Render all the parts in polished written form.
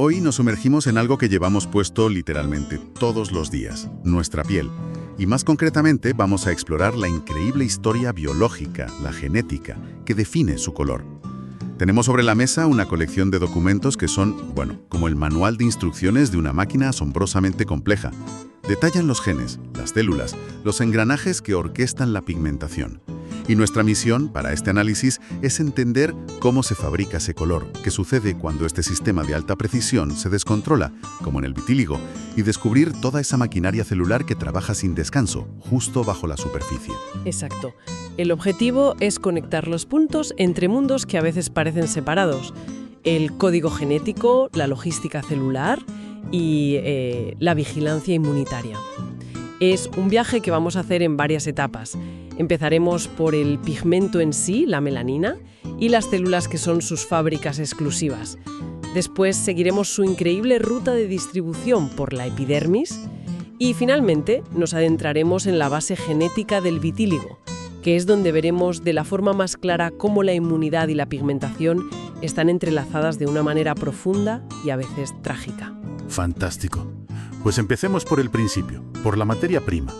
Hoy nos sumergimos en algo que llevamos puesto literalmente todos los días, nuestra piel. Y más concretamente vamos a explorar la increíble historia biológica, la genética, que define su color. Tenemos sobre la mesa una colección de documentos que son, como el manual de instrucciones de una máquina asombrosamente compleja. Detallan los genes, las células, los engranajes que orquestan la pigmentación. Y nuestra misión para este análisis es entender cómo se fabrica ese color, qué sucede cuando este sistema de alta precisión se descontrola, como en el vitíligo, y descubrir toda esa maquinaria celular que trabaja sin descanso, justo bajo la superficie. Exacto. El objetivo es conectar los puntos entre mundos que a veces parecen separados. El código genético, la logística celular y la vigilancia inmunitaria. Es un viaje que vamos a hacer en varias etapas. Empezaremos por el pigmento en sí, la melanina, y las células que son sus fábricas exclusivas. Después seguiremos su increíble ruta de distribución por la epidermis y finalmente nos adentraremos en la base genética del vitíligo, que es donde veremos de la forma más clara cómo la inmunidad y la pigmentación están entrelazadas de una manera profunda y a veces trágica. Fantástico. Pues empecemos por el principio, por la materia prima.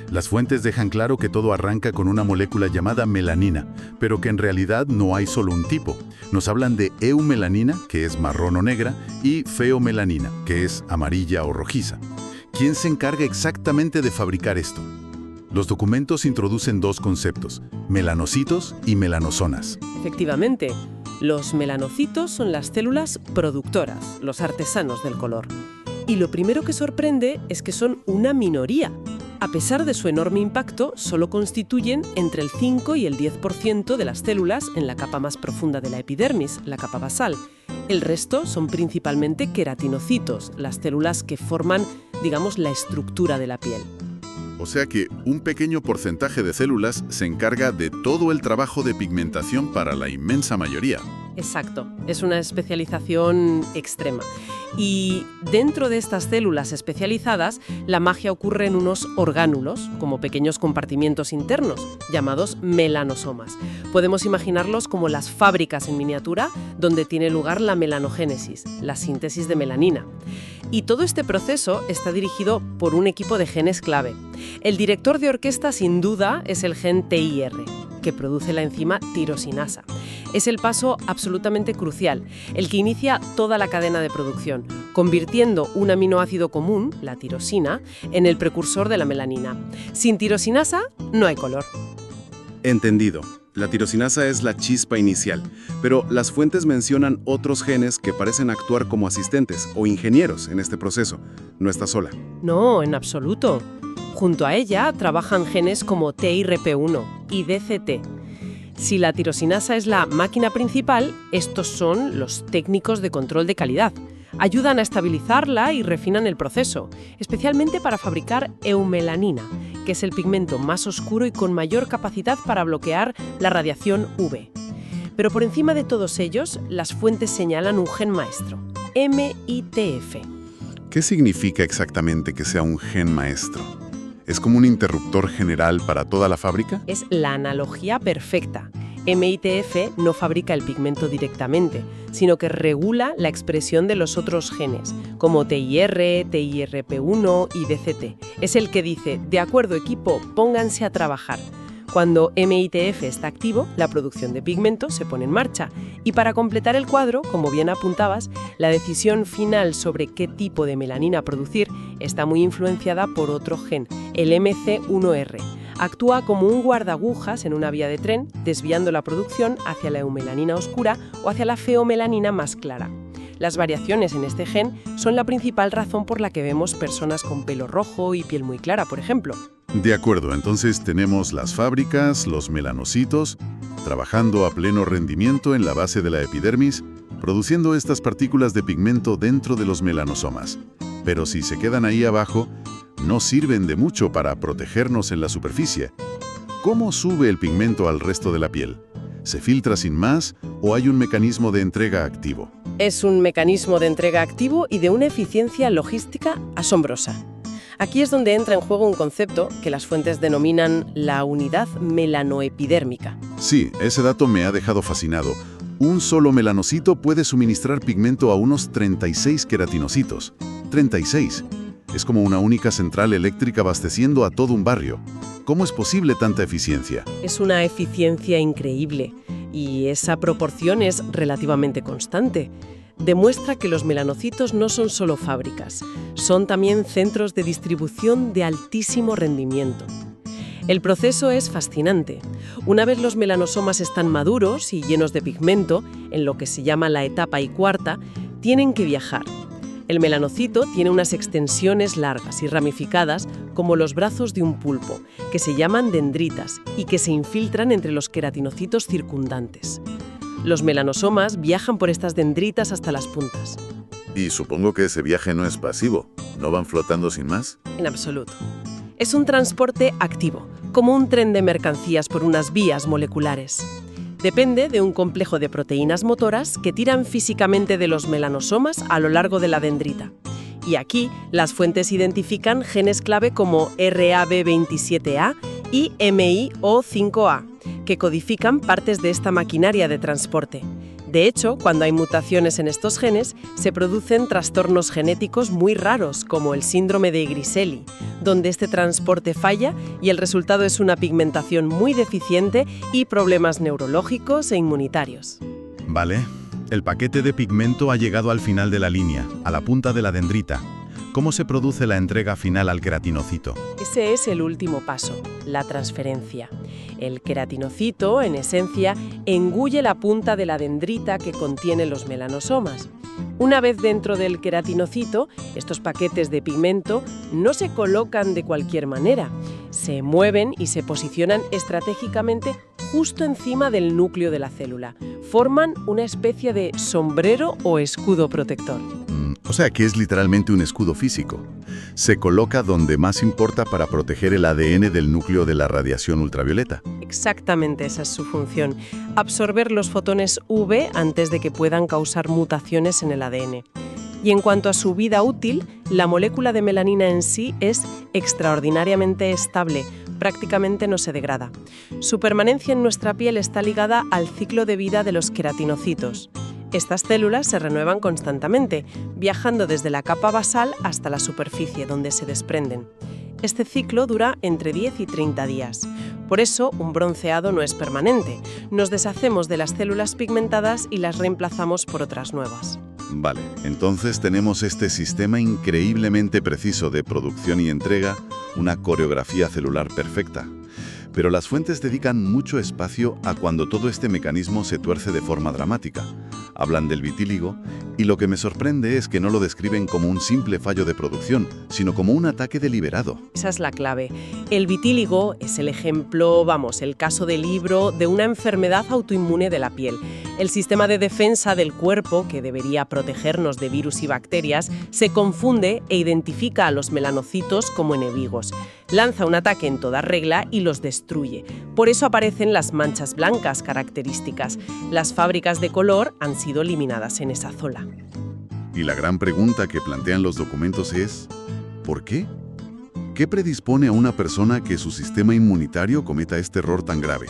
Las fuentes dejan claro que todo arranca con una molécula llamada melanina, pero que en realidad no hay solo un tipo. Nos hablan de eumelanina, que es marrón o negra, y feomelanina, que es amarilla o rojiza. ¿Quién se encarga exactamente de fabricar esto? Los documentos introducen dos conceptos, melanocitos y melanosomas. Efectivamente, los melanocitos son las células productoras, los artesanos del color. Y lo primero que sorprende es que son una minoría. A pesar de su enorme impacto, solo constituyen entre el 5 y el 10% de las células en la capa más profunda de la epidermis, la capa basal. El resto son principalmente queratinocitos, las células que forman, la estructura de la piel. O sea que un pequeño porcentaje de células se encarga de todo el trabajo de pigmentación para la inmensa mayoría. Exacto, es una especialización extrema. Y dentro de estas células especializadas, la magia ocurre en unos orgánulos, como pequeños compartimientos internos, llamados melanosomas. Podemos imaginarlos como las fábricas en miniatura donde tiene lugar la melanogénesis, la síntesis de melanina. Y todo este proceso está dirigido por un equipo de genes clave. El director de orquesta, sin duda, es el gen TIR, que produce la enzima tirosinasa. Es el paso absolutamente crucial, el que inicia toda la cadena de producción, convirtiendo un aminoácido común, la tirosina, en el precursor de la melanina. Sin tirosinasa, no hay color. Entendido. La tirosinasa es la chispa inicial, pero las fuentes mencionan otros genes que parecen actuar como asistentes o ingenieros en este proceso. No está sola. No, en absoluto. Junto a ella trabajan genes como TIRP1 y DCT. Si la tirosinasa es la máquina principal, estos son los técnicos de control de calidad. Ayudan a estabilizarla y refinan el proceso, especialmente para fabricar eumelanina, que es el pigmento más oscuro y con mayor capacidad para bloquear la radiación UV. Pero por encima de todos ellos, las fuentes señalan un gen maestro, MITF. ¿Qué significa exactamente que sea un gen maestro? ¿Es como un interruptor general para toda la fábrica? Es la analogía perfecta. MITF no fabrica el pigmento directamente, sino que regula la expresión de los otros genes, como TIR, TIRP1 y DCT. Es el que dice, de acuerdo equipo, pónganse a trabajar. Cuando MITF está activo, la producción de pigmento se pone en marcha. Y para completar el cuadro, como bien apuntabas, la decisión final sobre qué tipo de melanina producir está muy influenciada por otro gen, el MC1R. Actúa como un guardaagujas en una vía de tren, desviando la producción hacia la eumelanina oscura o hacia la feomelanina más clara. Las variaciones en este gen son la principal razón por la que vemos personas con pelo rojo y piel muy clara, por ejemplo. De acuerdo, entonces tenemos las fábricas, los melanocitos, trabajando a pleno rendimiento en la base de la epidermis, produciendo estas partículas de pigmento dentro de los melanosomas. Pero si se quedan ahí abajo, no sirven de mucho para protegernos en la superficie. ¿Cómo sube el pigmento al resto de la piel? ¿Se filtra sin más o hay un mecanismo de entrega activo? Es un mecanismo de entrega activo y de una eficiencia logística asombrosa. Aquí es donde entra en juego un concepto que las fuentes denominan la unidad melanoepidérmica. Sí, ese dato me ha dejado fascinado. Un solo melanocito puede suministrar pigmento a unos 36 queratinocitos. 36. Es como una única central eléctrica abasteciendo a todo un barrio. ¿Cómo es posible tanta eficiencia? Es una eficiencia increíble y esa proporción es relativamente constante. Demuestra que los melanocitos no son solo fábricas, son también centros de distribución de altísimo rendimiento. El proceso es fascinante. Una vez los melanosomas están maduros y llenos de pigmento, en lo que se llama la etapa I4, tienen que viajar. El melanocito tiene unas extensiones largas y ramificadas como los brazos de un pulpo, que se llaman dendritas y que se infiltran entre los queratinocitos circundantes. Los melanosomas viajan por estas dendritas hasta las puntas. Y supongo que ese viaje no es pasivo. ¿No van flotando sin más? En absoluto. Es un transporte activo, como un tren de mercancías por unas vías moleculares. Depende de un complejo de proteínas motoras que tiran físicamente de los melanosomas a lo largo de la dendrita. Y aquí las fuentes identifican genes clave como RAB27A y MIO5A, que codifican partes de esta maquinaria de transporte. De hecho, cuando hay mutaciones en estos genes, se producen trastornos genéticos muy raros, como el síndrome de Griscelli, donde este transporte falla y el resultado es una pigmentación muy deficiente y problemas neurológicos e inmunitarios. Vale, el paquete de pigmento ha llegado al final de la línea, a la punta de la dendrita. ¿Cómo se produce la entrega final al queratinocito? Ese es el último paso, la transferencia. El queratinocito, en esencia, engulle la punta de la dendrita que contiene los melanosomas. Una vez dentro del queratinocito, estos paquetes de pigmento no se colocan de cualquier manera. Se mueven y se posicionan estratégicamente justo encima del núcleo de la célula. Forman una especie de sombrero o escudo protector. O sea que es literalmente un escudo físico. Se coloca donde más importa para proteger el ADN del núcleo de la radiación ultravioleta. Exactamente esa es su función, absorber los fotones UV antes de que puedan causar mutaciones en el ADN. Y en cuanto a su vida útil, la molécula de melanina en sí es extraordinariamente estable, prácticamente no se degrada. Su permanencia en nuestra piel está ligada al ciclo de vida de los queratinocitos. Estas células se renuevan constantemente, viajando desde la capa basal hasta la superficie, donde se desprenden. Este ciclo dura entre 10 y 30 días. Por eso, un bronceado no es permanente. Nos deshacemos de las células pigmentadas y las reemplazamos por otras nuevas. Vale, entonces tenemos este sistema increíblemente preciso de producción y entrega, una coreografía celular perfecta. Pero las fuentes dedican mucho espacio a cuando todo este mecanismo se tuerce de forma dramática. Hablan del vitíligo y lo que me sorprende es que no lo describen como un simple fallo de producción, sino como un ataque deliberado. Esa es la clave. El vitíligo es el ejemplo, el caso del libro de una enfermedad autoinmune de la piel. El sistema de defensa del cuerpo, que debería protegernos de virus y bacterias, se confunde e identifica a los melanocitos como enemigos. Lanza un ataque en toda regla y los destruye. Por eso aparecen las manchas blancas características. Las fábricas de color han sido eliminadas en esa zona. Y la gran pregunta que plantean los documentos es, ¿por qué? ¿Qué predispone a una persona que su sistema inmunitario cometa este error tan grave?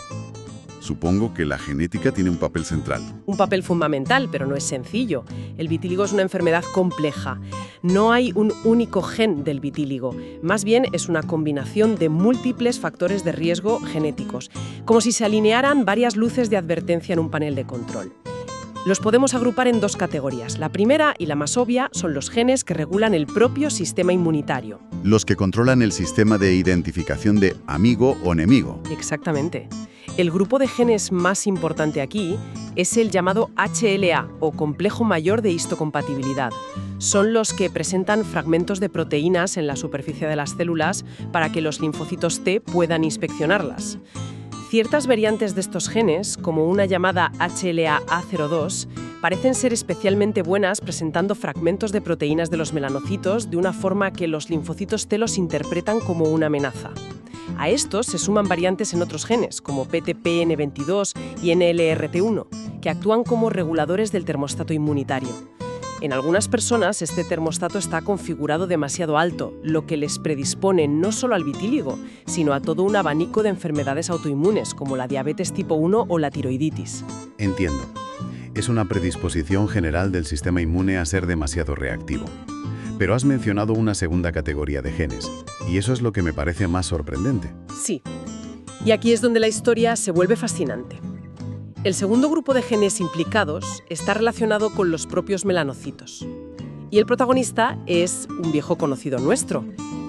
Supongo que la genética tiene un papel central. Un papel fundamental, pero no es sencillo. El vitíligo es una enfermedad compleja. No hay un único gen del vitíligo. Más bien es una combinación de múltiples factores de riesgo genéticos, como si se alinearan varias luces de advertencia en un panel de control. Los podemos agrupar en dos categorías. La primera y la más obvia son los genes que regulan el propio sistema inmunitario. Los que controlan el sistema de identificación de amigo o enemigo. Exactamente. El grupo de genes más importante aquí es el llamado HLA, o complejo mayor de histocompatibilidad. Son los que presentan fragmentos de proteínas en la superficie de las células para que los linfocitos T puedan inspeccionarlas. Ciertas variantes de estos genes, como una llamada HLA-A02, parecen ser especialmente buenas presentando fragmentos de proteínas de los melanocitos de una forma que los linfocitos T los interpretan como una amenaza. A estos se suman variantes en otros genes, como PTPN22 y NLRT1, que actúan como reguladores del termostato inmunitario. En algunas personas este termostato está configurado demasiado alto, lo que les predispone no solo al vitíligo, sino a todo un abanico de enfermedades autoinmunes, como la diabetes tipo 1 o la tiroiditis. Entiendo. es una predisposición general del sistema inmune a ser demasiado reactivo. Pero has mencionado una segunda categoría de genes, y eso es lo que me parece más sorprendente. Sí. Y aquí es donde la historia se vuelve fascinante. El segundo grupo de genes implicados está relacionado con los propios melanocitos. Y el protagonista es un viejo conocido nuestro,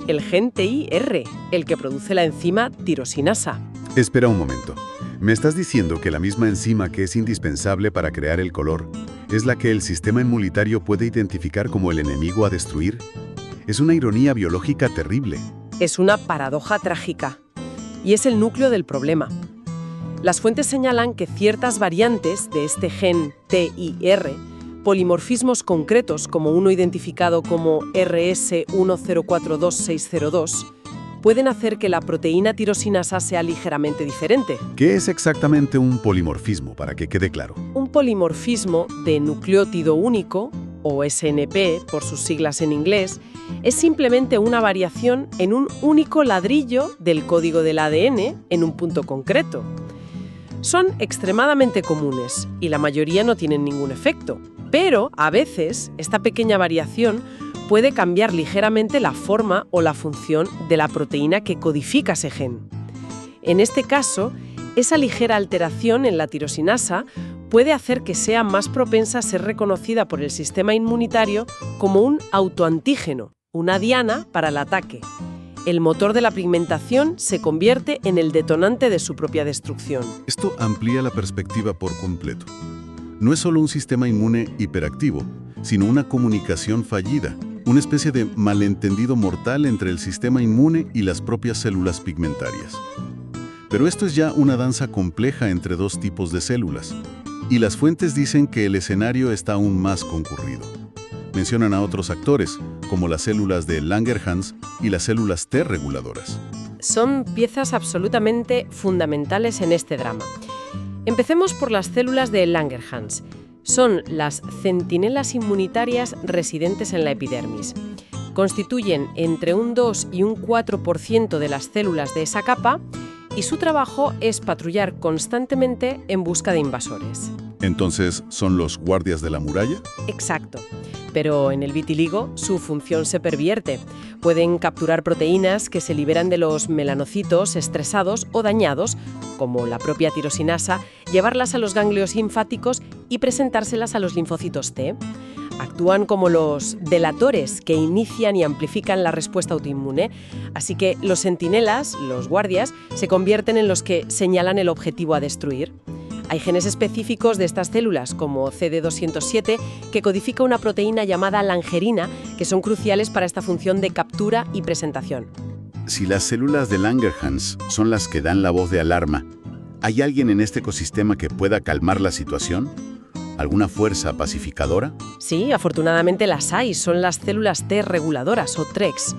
el gen TIR, el que produce la enzima tirosinasa. Espera un momento. ¿Me estás diciendo que la misma enzima que es indispensable para crear el color es la que el sistema inmunitario puede identificar como el enemigo a destruir? Es una ironía biológica terrible. Es una paradoja trágica. Y es el núcleo del problema. Las fuentes señalan que ciertas variantes de este gen TIR, polimorfismos concretos como uno identificado como RS1042602, pueden hacer que la proteína tirosinasa sea ligeramente diferente. ¿Qué es exactamente un polimorfismo, para que quede claro? Un polimorfismo de nucleótido único, o SNP por sus siglas en inglés, es simplemente una variación en un único ladrillo del código del ADN en un punto concreto. Son extremadamente comunes y la mayoría no tienen ningún efecto, pero a veces esta pequeña variación puede cambiar ligeramente la forma o la función de la proteína que codifica ese gen. En este caso, esa ligera alteración en la tirosinasa puede hacer que sea más propensa a ser reconocida por el sistema inmunitario como un autoantígeno, una diana para el ataque. El motor de la pigmentación se convierte en el detonante de su propia destrucción. Esto amplía la perspectiva por completo. No es solo un sistema inmune hiperactivo, sino una comunicación fallida, una especie de malentendido mortal entre el sistema inmune y las propias células pigmentarias. Pero esto es ya una danza compleja entre dos tipos de células, y las fuentes dicen que el escenario está aún más concurrido. Mencionan a otros actores, como las células de Langerhans y las células T reguladoras. Son piezas absolutamente fundamentales en este drama. Empecemos por las células de Langerhans. Son las centinelas inmunitarias residentes en la epidermis. Constituyen entre un 2 y un 4% de las células de esa capa y su trabajo es patrullar constantemente en busca de invasores. Entonces, ¿son los guardias de la muralla? Exacto. Pero en el vitiligo su función se pervierte. Pueden capturar proteínas que se liberan de los melanocitos estresados o dañados, como la propia tirosinasa, llevarlas a los ganglios linfáticos y presentárselas a los linfocitos T. Actúan como los delatores que inician y amplifican la respuesta autoinmune, así que los centinelas, los guardias, se convierten en los que señalan el objetivo a destruir. Hay genes específicos de estas células, como CD207, que codifica una proteína llamada langerina, que son cruciales para esta función de captura y presentación. Si las células de Langerhans son las que dan la voz de alarma, ¿hay alguien en este ecosistema que pueda calmar la situación? ¿Alguna fuerza pacificadora? Sí, afortunadamente las hay. Son las células T reguladoras o TREX.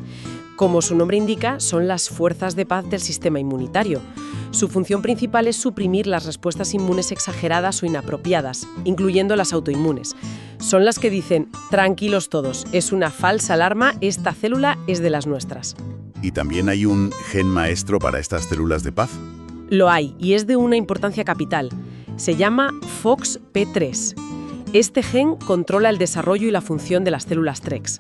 Como su nombre indica, son las fuerzas de paz del sistema inmunitario. Su función principal es suprimir las respuestas inmunes exageradas o inapropiadas, incluyendo las autoinmunes. Son las que dicen, tranquilos todos, es una falsa alarma, esta célula es de las nuestras. ¿Y también hay un gen maestro para estas células de paz? Lo hay, y es de una importancia capital. Se llama FOXP3. Este gen controla el desarrollo y la función de las células TREX.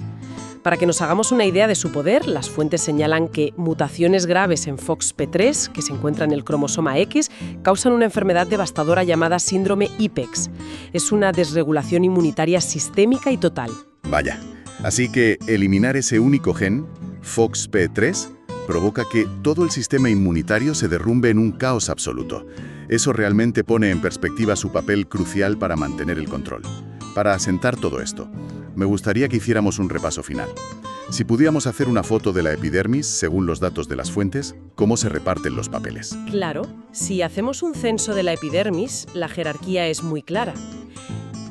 Para que nos hagamos una idea de su poder, las fuentes señalan que mutaciones graves en FOXP3, que se encuentra en el cromosoma X, causan una enfermedad devastadora llamada síndrome IPEX. Es una desregulación inmunitaria sistémica y total. Vaya, así que eliminar ese único gen, FOXP3, provoca que todo el sistema inmunitario se derrumbe en un caos absoluto. Eso realmente pone en perspectiva su papel crucial para mantener el control. Para asentar todo esto, me gustaría que hiciéramos un repaso final. Si pudiéramos hacer una foto de la epidermis, según los datos de las fuentes, ¿cómo se reparten los papeles? Claro, si hacemos un censo de la epidermis, la jerarquía es muy clara.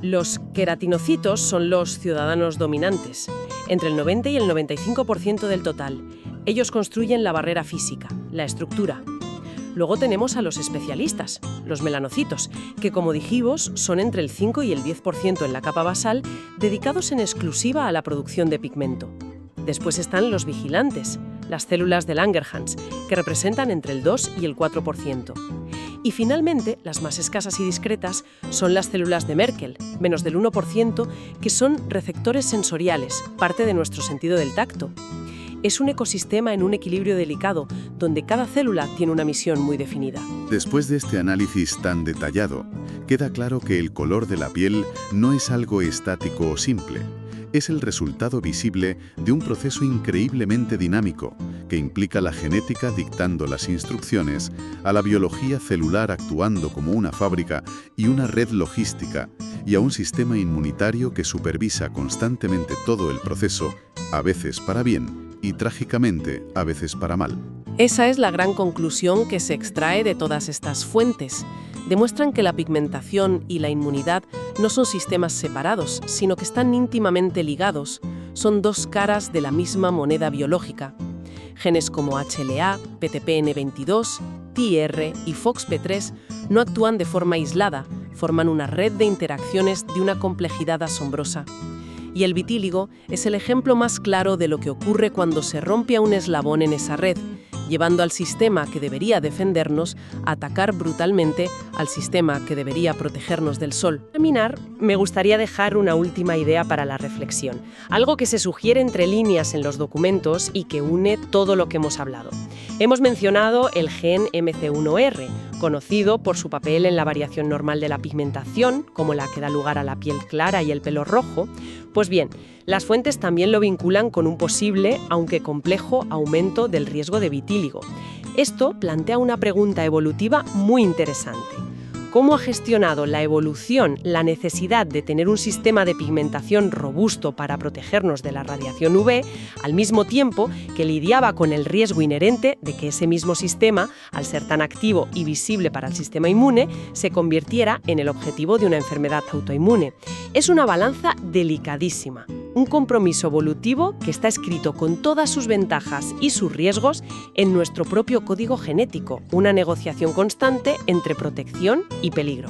Los queratinocitos son los ciudadanos dominantes, entre el 90 y el 95% del total. Ellos construyen la barrera física, la estructura. Luego tenemos a los especialistas, los melanocitos, que como dijimos son entre el 5 y el 10% en la capa basal, dedicados en exclusiva a la producción de pigmento. Después están los vigilantes, las células de Langerhans, que representan entre el 2 y el 4%. Y finalmente, las más escasas y discretas son las células de Merkel, menos del 1%, que son receptores sensoriales, parte de nuestro sentido del tacto. Es un ecosistema en un equilibrio delicado, donde cada célula tiene una misión muy definida. Después de este análisis tan detallado, queda claro que el color de la piel no es algo estático o simple. Es el resultado visible de un proceso increíblemente dinámico, que implica la genética dictando las instrucciones, a la biología celular actuando como una fábrica y una red logística, y a un sistema inmunitario que supervisa constantemente todo el proceso, a veces para bien y trágicamente a veces para mal. Esa es la gran conclusión que se extrae de todas estas fuentes. Demuestran que la pigmentación y la inmunidad no son sistemas separados, sino que están íntimamente ligados. Son dos caras de la misma moneda biológica. Genes como HLA, PTPN22, TIR y FOXP3 no actúan de forma aislada, forman una red de interacciones de una complejidad asombrosa. Y el vitíligo es el ejemplo más claro de lo que ocurre cuando se rompe un eslabón en esa red, llevando al sistema que debería defendernos a atacar brutalmente al sistema que debería protegernos del sol. Para terminar, me gustaría dejar una última idea para la reflexión, algo que se sugiere entre líneas en los documentos y que une todo lo que hemos hablado. Hemos mencionado el gen MC1R, conocido por su papel en la variación normal de la pigmentación, como la que da lugar a la piel clara y el pelo rojo. Pues bien, las fuentes también lo vinculan con un posible, aunque complejo, aumento del riesgo de vitíligo. Esto plantea una pregunta evolutiva muy interesante. ¿Cómo ha gestionado la evolución la necesidad de tener un sistema de pigmentación robusto para protegernos de la radiación UV, al mismo tiempo que lidiaba con el riesgo inherente de que ese mismo sistema, al ser tan activo y visible para el sistema inmune, se convirtiera en el objetivo de una enfermedad autoinmune? Es una balanza delicadísima, un compromiso evolutivo que está escrito con todas sus ventajas y sus riesgos en nuestro propio código genético, una negociación constante entre protección y peligro.